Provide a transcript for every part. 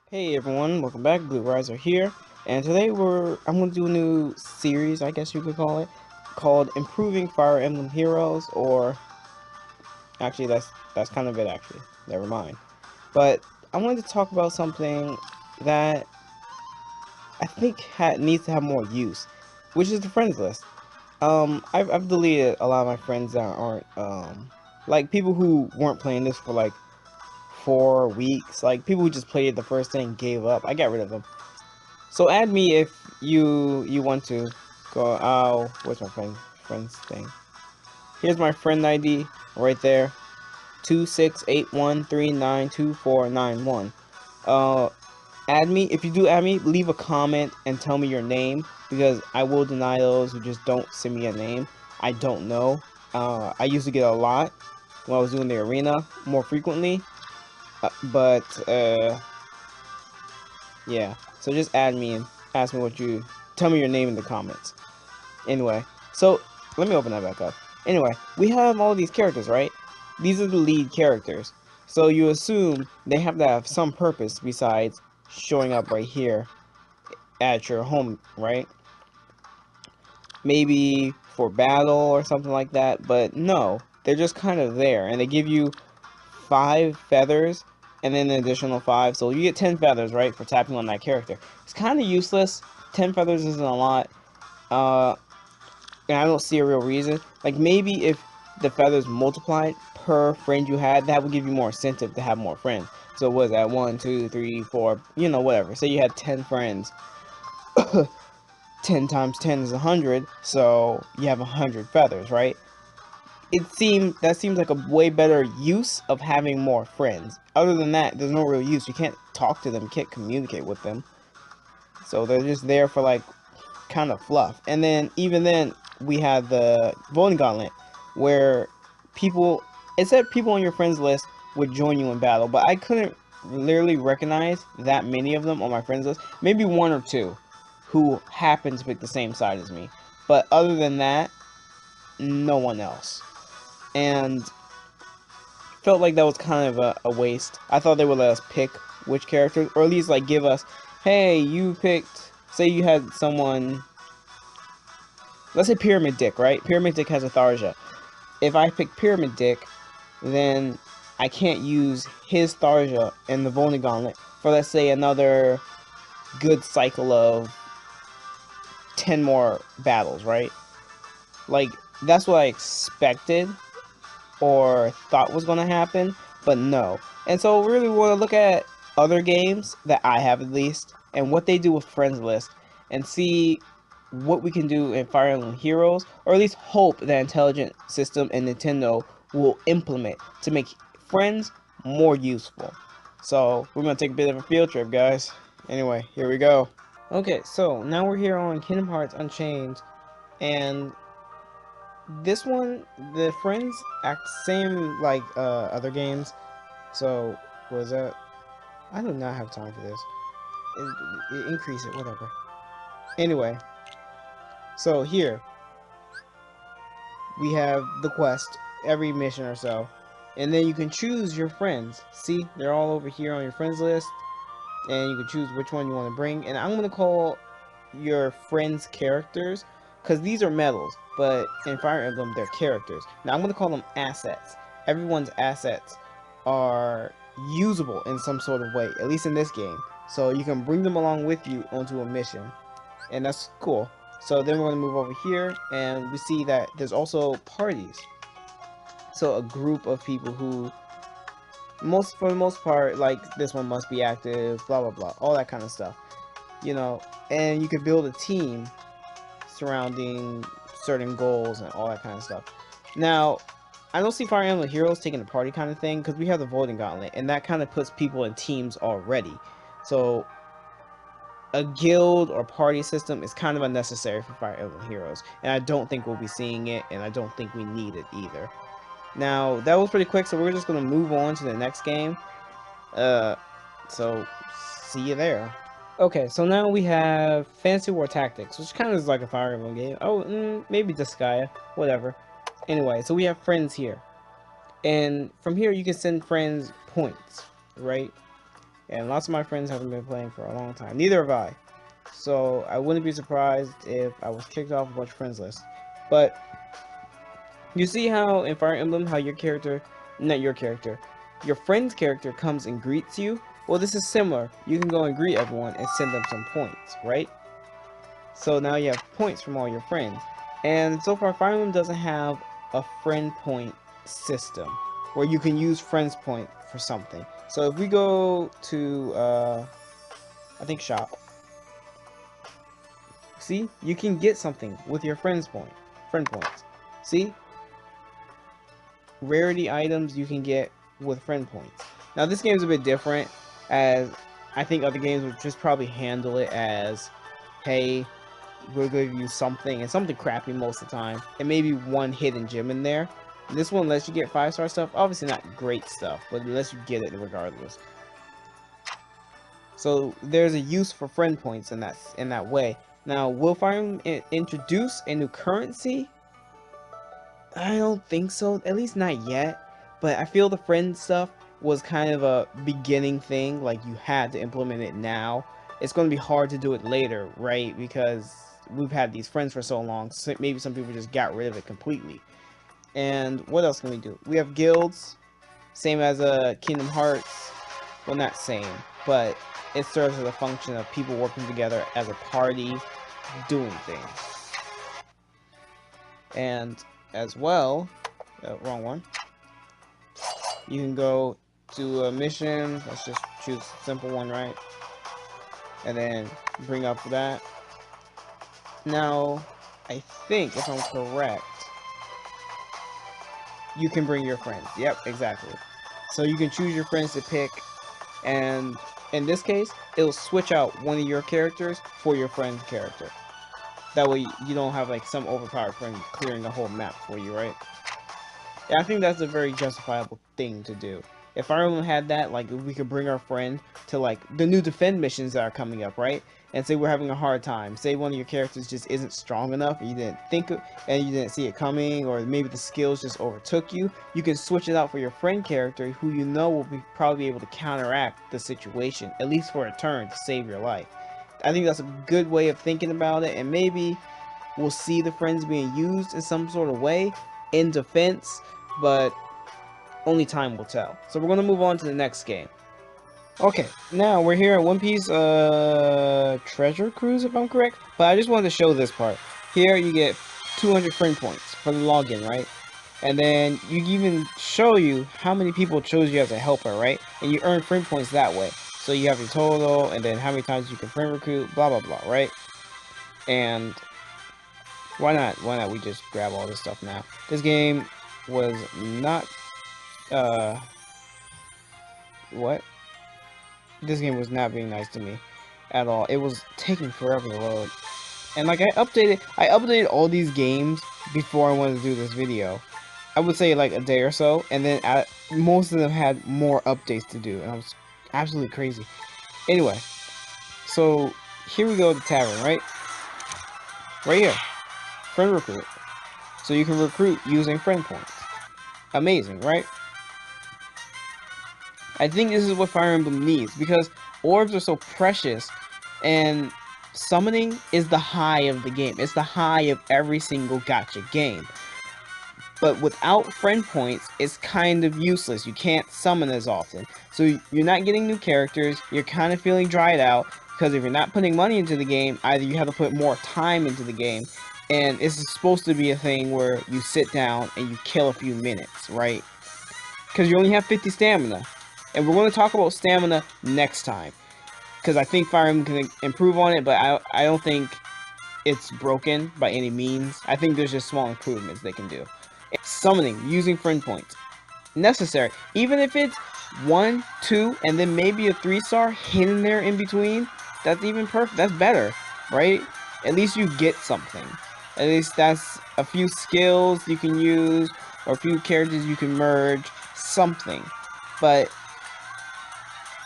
Hey everyone, welcome back. Blue Riser here, and today I'm going to do a new series, I guess you could call it, called Improving Fire Emblem Heroes, or actually that's kind of it actually. Never mind. But I wanted to talk about something that I think needs to have more use, which is the friends list. I've deleted a lot of my friends that aren't like people who weren't playing this for like 4 weeks, like people who just played it the first day and gave up. I got rid of them. So add me if you want to. Go. Oh, where's my friends thing? Here's my friend ID right there. 2681392491. Uh, Add me. If you do add me, leave a comment and tell me your name because I will deny those who just don't send me a name. I don't know. I used to get a lot when I was doing the arena more frequently, but yeah. So just add me and ask me tell me your name in the comments. Anyway, so let me open that back up. Anyway, we have all these characters, right? These are the lead characters. So you assume they have to have some purpose besides showing up right here at your home, right? Maybe for battle or something like that, but no, they're just kind of there, and they give you 5 feathers and then an additional 5, so you get 10 feathers, right, for tapping on that character. It's kind of useless. 10 feathers isn't a lot. And I don't see a real reason. Like, maybe if the feathers multiplied per friend you had, that would give you more incentive to have more friends. So what is that? 1, 2, 3, 4, whatever. Say you had 10 friends. 10 times 10 is 100, so you have 100 feathers, right? That seems like a way better use of having more friends. Other than that, there's no real use. You can't talk to them, you can't communicate with them. So they're just there for like kind of fluff. And then even then we had the voting gauntlet where people it said people on your friends list would join you in battle, but I couldn't literally recognize that many of them on my friends list. Maybe one or two who happened to pick the same side as me. But other than that, no one else. And felt like that was kind of a waste. I thought they would let us pick which characters, or at least like give us, hey, you picked, say you had someone, let's say Pyramid Dick, right? Pyramid Dick has a Tharja. If I pick Pyramid Dick, then I can't use his Tharja in the Voting Gauntlet for, let's say, another good cycle of 10 more battles, right? Like, that's what I expected or thought was going to happen, but no. And so really we want to look at other games that I have at least, and what they do with friends list, and see what we can do in Fire Emblem Heroes, or at least hope that Intelligent System and Nintendo will implement to make friends more useful. So we're going to take a bit of a field trip, guys. Anyway, here we go. Okay, so now we're here on Kingdom Hearts Unchained, and this one, the friends act same like other games. So was that? I do not have time for this. Increase it, whatever. Anyway, so here we have the quest every mission or so, and then you can choose your friends. See, they're all over here on your friends list, and you can choose which one you want to bring. And I'm gonna call your friends characters because these are medals, but in Fire Emblem they're characters. Now I'm gonna call them assets. Everyone's assets are usable in some sort of way, at least in this game. So you can bring them along with you onto a mission, and that's cool. So then we're gonna move over here, and we see that there's also parties. So a group of people who, for the most part, like this one must be active, blah blah blah, all that kind of stuff. And you could build a team surrounding certain goals and all that kind of stuff. Now, I don't see Fire Emblem Heroes taking the party kind of thing because we have the voting gauntlet, and that kind of puts people in teams already. So a guild or party system is kind of unnecessary for Fire Emblem Heroes, and I don't think we'll be seeing it, and I don't think we need it either. Now, that was pretty quick, so we're just going to move on to the next game. So see you there. Okay, so now we have Fantasy War Tactics, which kind of is like a Fire Emblem game. Oh, maybe Disgaea, whatever. Anyway, so we have friends here. And from here, you can send friends points, right? and lots of my friends haven't been playing for a long time. Neither have I. So I wouldn't be surprised if I was kicked off a bunch of friends list. But you see how in Fire Emblem, how your character, not your character, your friend's character comes and greets you? Well, this is similar. You can go and greet everyone and send them some points, right? So now you have points from all your friends. And so far, Fire Emblem doesn't have a friend point system where you can use friends point for something. So if we go to, I think shop, see, you can get something with your friend points. See, rarity items you can get with friend points. Now this game's a bit different, as I think other games would just probably handle it as, hey, we're going to give you something, and something crappy most of the time, and maybe one hidden gem in there. This one lets you get 5-star stuff, obviously not great stuff, but it lets you get it regardless. So there's a use for friend points in that way. Now, will Fire Emblem introduce a new currency? I don't think so, at least not yet. But I feel the friend stuff was kind of a beginning thing, like you had to implement it now. It's going to be hard to do it later, right? Because we've had these friends for so long, so maybe some people just got rid of it completely. And what else can we do? We have guilds, same as Kingdom Hearts. Well, not same, but it serves as a function of people working together as a party, doing things. And as well, wrong one. You can go to a mission. Let's just choose a simple one, right? And then bring up that. Now, I think, if I'm correct, you can bring your friends. Yep, exactly. So you can choose your friends to pick, and in this case, it'll switch out one of your characters for your friend's character. That way, you don't have like some overpowered friend clearing the whole map for you, right? Yeah, I think that's a very justifiable thing to do. If Fire Emblem had that, like, we could bring our friend to, like, the new defend missions that are coming up, right? And say we're having a hard time. Say one of your characters just isn't strong enough, and you didn't think it, and you didn't see it coming, or maybe the skills just overtook you. You can switch it out for your friend character, who you know will be probably able to counteract the situation, at least for a turn, to save your life. I think that's a good way of thinking about it, and maybe we'll see the friends being used in some sort of way in defense, but only time will tell. So we're going to move on to the next game. Okay, now we're here at One Piece Treasure Cruise, if I'm correct. But I just wanted to show this part. Here you get 200 friend points for the login, right? And then you even show you how many people chose you as a helper, right? And you earn friend points that way. So you have your total, and then how many times you can friend recruit, blah blah blah, right? And why not? Why not we just grab all this stuff now? This game was not what? This game was not being nice to me at all. It was taking forever to load. And like I updated all these games before I wanted to do this video. I would say like a day or so, and then most of them had more updates to do, and I was absolutely crazy. Anyway, so here we go, the tavern, right? Right here, friend recruit. So you can recruit using friend points. Amazing, right? I think this is what Fire Emblem needs, because orbs are so precious, and summoning is the high of the game. It's the high of every single gacha game. But without friend points, it's kind of useless. You can't summon as often. So you're not getting new characters, you're kind of feeling dried out, because if you're not putting money into the game, either you have to put more time into the game, and this is supposed to be a thing where you sit down and you kill a few minutes, right? Because you only have 50 stamina. And we're going to talk about stamina next time, because I think Fire Emblem can improve on it, but I don't think it's broken by any means. I think there's just small improvements they can do. Summoning using friend points, necessary. Even if it's 1, 2, and then maybe a 3-star hidden there in between, that's even perfect. That's better, right? At least you get something. At least that's a few skills you can use, or a few characters you can merge, something. But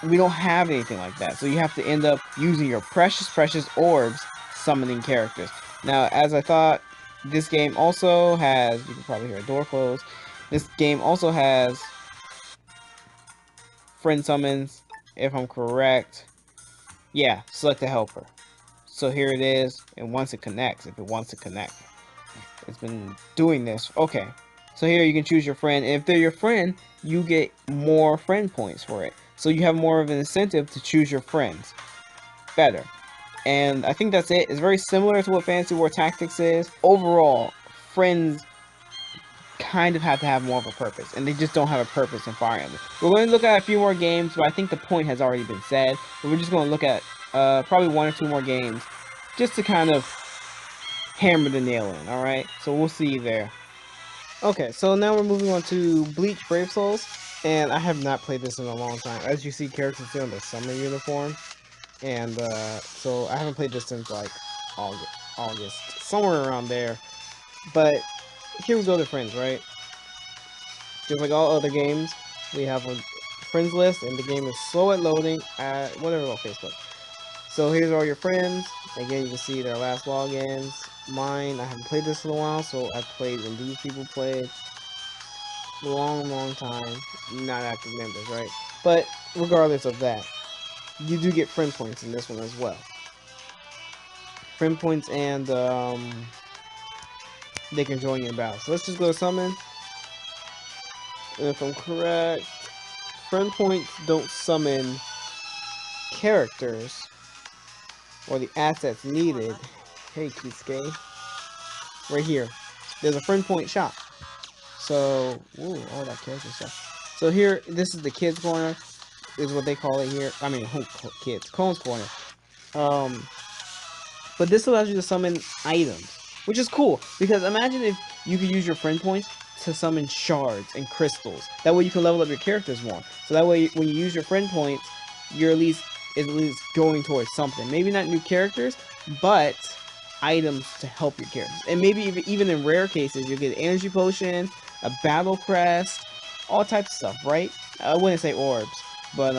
we don't have anything like that, so you have to end up using your precious orbs summoning characters. Now, as I thought, this game also has, you can probably hear a door close, this game also has friend summons if I'm correct. Yeah, select a helper. So here it is, and once it connects, if it wants to connect. It's been doing this. Okay. So here you can choose your friend. And if they're your friend, you get more friend points for it. So you have more of an incentive to choose your friends better. And I think that's it. It's very similar to what Fantasy War Tactics is. Overall, friends kind of have to have more of a purpose, and they just don't have a purpose in Fire Emblem. We're going to look at a few more games, but I think the point has already been said. But we're just going to look at probably one or two more games just to kind of hammer the nail in, alright? So we'll see you there. Okay, so now we're moving on to Bleach Brave Souls, and I have not played this in a long time. As you see, characters still in the summer uniform, and so I haven't played this since like August, somewhere around there. But here we go to friends, right? Just like all other games, we have a friends list, and the game is slow at loading at whatever about Facebook. So here's all your friends. Again, you can see their last logins. Mine, I haven't played this in a while, so I've played when these people played. Long time. Not active members, right? But regardless of that, you do get friend points in this one as well. Friend points, and they can join your battle. So let's just go to summon. If I'm correct, friend points don't summon characters or the assets needed. Hey, Kisuke. Right here. There's a friend point shop. So, ooh, all that character stuff. So here, this is the kids corner, is what they call it here. I mean, kids, Cone's corner. But this allows you to summon items, which is cool because imagine if you could use your friend points to summon shards and crystals. That way you can level up your characters more. So that way, when you use your friend points, you're at least going towards something. Maybe not new characters, but items to help your characters. And maybe even in rare cases, you'll get an energy potion, a battle crest, all types of stuff, right? I wouldn't say orbs, but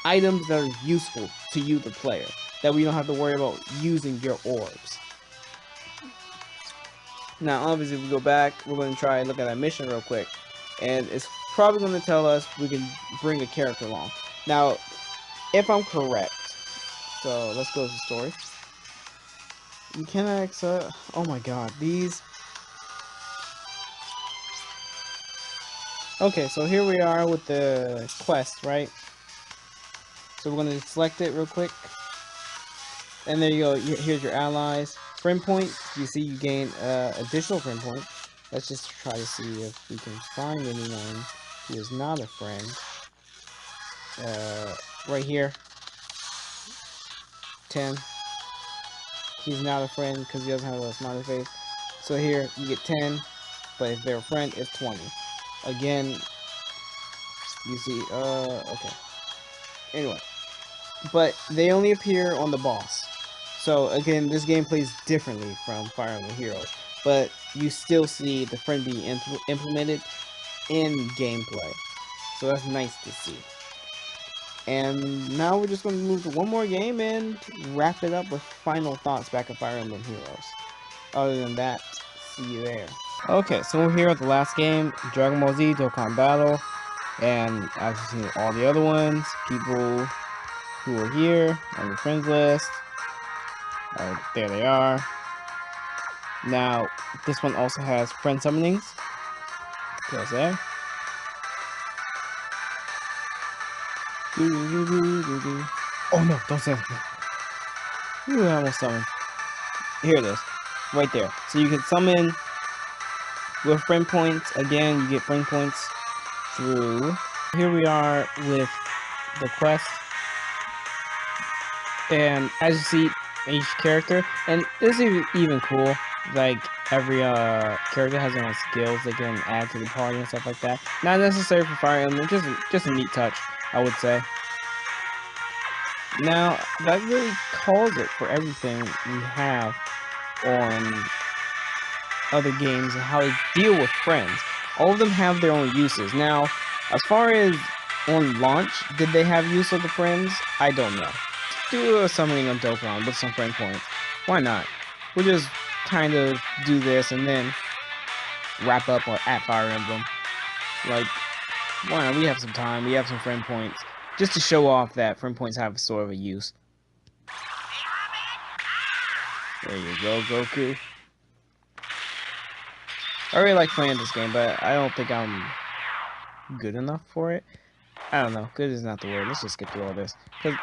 items that are useful to you, the player. That way you don't have to worry about using your orbs. Now, obviously, if we go back, we're going to try and look at that mission real quick. And it's probably going to tell us we can bring a character along. Now, if I'm correct, so let's go to the story. You cannot accept. Oh my god, these. Okay, so here we are with the quest, right? So we're going to select it real quick. And there you go. Here's your allies. Friend point. You see you gain additional friend point. Let's just try to see if we can find anyone who is not a friend. Right here. 10. He's not a friend because he doesn't have a smiley face. So here, you get 10. But if they're a friend, it's 20. Again, you see, okay. Anyway. But they only appear on the boss. So again, this game plays differently from Fire Emblem Heroes, but you still see the friend being implemented in gameplay. So that's nice to see. And now we're just going to move to one more game and wrap it up with final thoughts back at Fire Emblem Heroes. Other than that, see you there. Okay, so we're here at the last game, Dragon Ball Z Dokkan Battle. And as you see all the other ones, people who are here on the friends list. There they are. Now, this one also has friend summonings. Press there. Oh no, don't say anything. Ooh, I almost summoned. Here it is. Right there. So you can summon with friend points. Again, you get friend points through. Here we are with the quest. And as you see, each character, and this is even cool, like every character has their own skills they can add to the party and stuff like that. Not necessary for Fire Emblem, just a neat touch, I would say. Now, that really calls it for everything we have on other games and how they deal with friends. All of them have their own uses. Now, as far as on launch, did they have use of the friends? I don't know. Do a summoning on Dokkan with some friend points. Why not? We'll just kind of do this and then wrap up at Fire Emblem. Like, why not? We have some time. We have some friend points. just to show off that friend points have sort of a use. There you go, Goku. I really like playing this game, but I don't think I'm good enough for it. I don't know. Good is not the word. Let's just get through all this. Cause,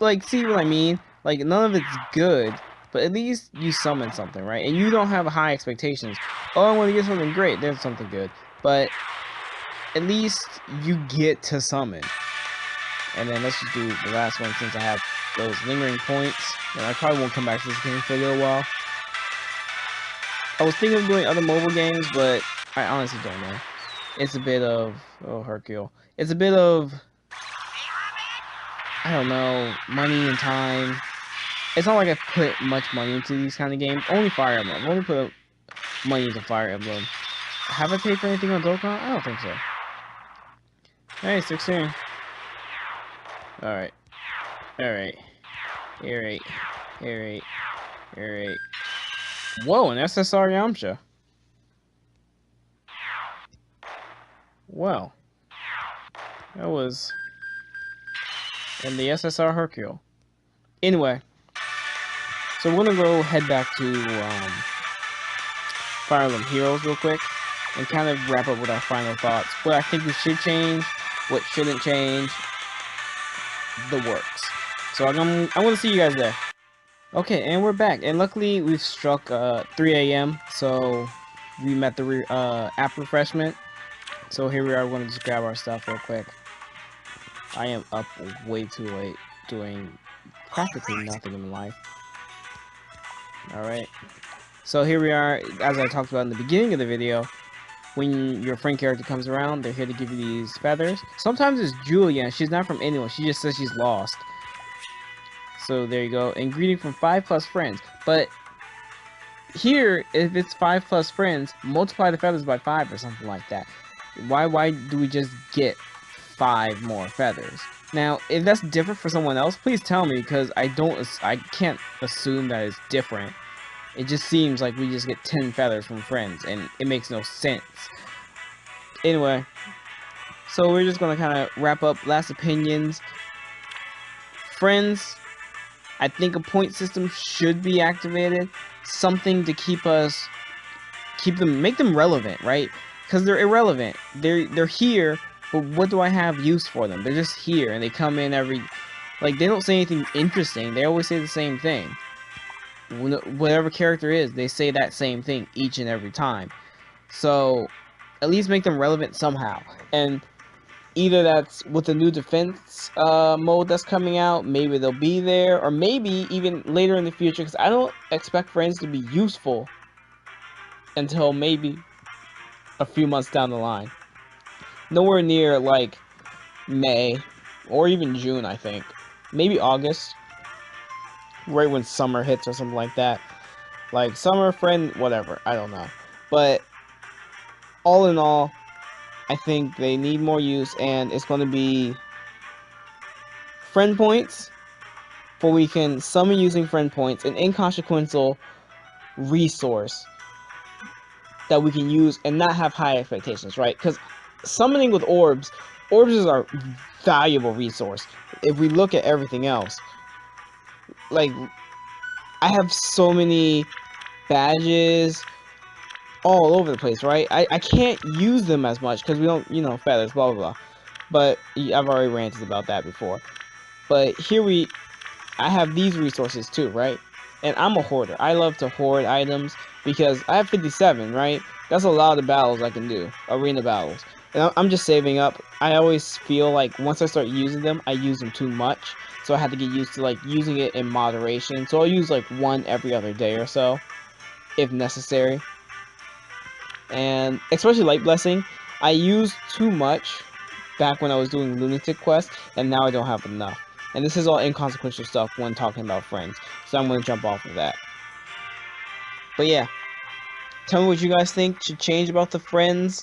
like, see what I mean? Like, none of it's good, but at least you summon something, right? And you don't have high expectations. Oh, I want to get something great. There's something good. But at least you get to summon. And then let's just do the last one since I have those lingering points. And I probably won't come back to this game for a little while. I was thinking of doing other mobile games, but I honestly don't know. It's a bit of... Oh, Hercule. It's a bit of... I don't know, money and time. It's not like I've put much money into these kind of games. Only Fire Emblem. I've only put money into Fire Emblem. Have I paid for anything on Dokkan? I don't think so. Hey, 16. Alright. Alright. Alright. Alright. Alright. Whoa, an SSR Yamcha. Well. That was... And the SSR Hercule. Anyway. So we're gonna go head back to Fire Emblem Heroes real quick. And kind of wrap up with our final thoughts. What I think we should change. What shouldn't change. The works. So I'm gonna see you guys there. Okay, and we're back. And luckily we've struck 3 AM. So we met the app refreshment. So here we are. We're gonna just grab our stuff real quick. I am up way too late doing practically nothing in life. Alright. So here we are, as I talked about in the beginning of the video, when your friend character comes around, they're here to give you these feathers. Sometimes it's Julia, and she's not from anyone, she just says she's lost. So there you go, and greeting from 5+ friends. But here, if it's 5+ friends, multiply the feathers by 5 or something like that. Why do we just get 5 more feathers? Now, if that's different for someone else, please tell me, because I can't assume that it's different. It just seems like we just get 10 feathers from friends, and it makes no sense. Anyway, so we're just gonna kind of wrap up last opinions. Friends, I think a point system should be activated. Something to make them relevant, right? Because they're irrelevant. They're here. But what do I have use for them? They're just here, and they come in every... Like, they don't say anything interesting. They always say the same thing. Whatever character is, they say that same thing each and every time. So, at least make them relevant somehow. And either that's with the new defense mode that's coming out, maybe they'll be there, or maybe even later in the future, because I don't expect friends to be useful until maybe a few months down the line. Nowhere near, like, May, or even June, I think. Maybe August. Right when summer hits or something like that. Like, summer, friend, whatever. I don't know. But, all in all, I think they need more use, and it's going to be friend points, for we can summon using friend points, an inconsequential resource that we can use and not have high expectations, right? Because summoning with orbs is our valuable resource. If we look at everything else, like, I have so many badges all over the place, right? I can't use them as much because we don't, you know, feathers, blah, blah, blah. But I've already ranted about that before. But here I have these resources too, right? And I'm a hoarder. I love to hoard items because I have 57, right? That's a lot of battles I can do. Arena battles. And I'm just saving up. I always feel like once I start using them, I use them too much. So I have to get used to, like, using it in moderation. So I'll use, like, one every other day or so, if necessary. And especially Light Blessing, I used too much back when I was doing Lunatic Quest, and now I don't have enough. And this is all inconsequential stuff when talking about friends. So I'm going to jump off of that. But yeah. Tell me what you guys think should change about the friends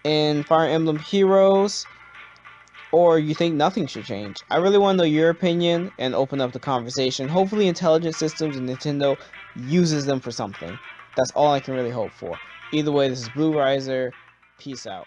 in Fire Emblem Heroes. Or you think nothing should change. I really want to know your opinion and open up the conversation. Hopefully Intelligent Systems and Nintendo uses them for something. That's all I can really hope for. Either way, this is Blue Riser. Peace out.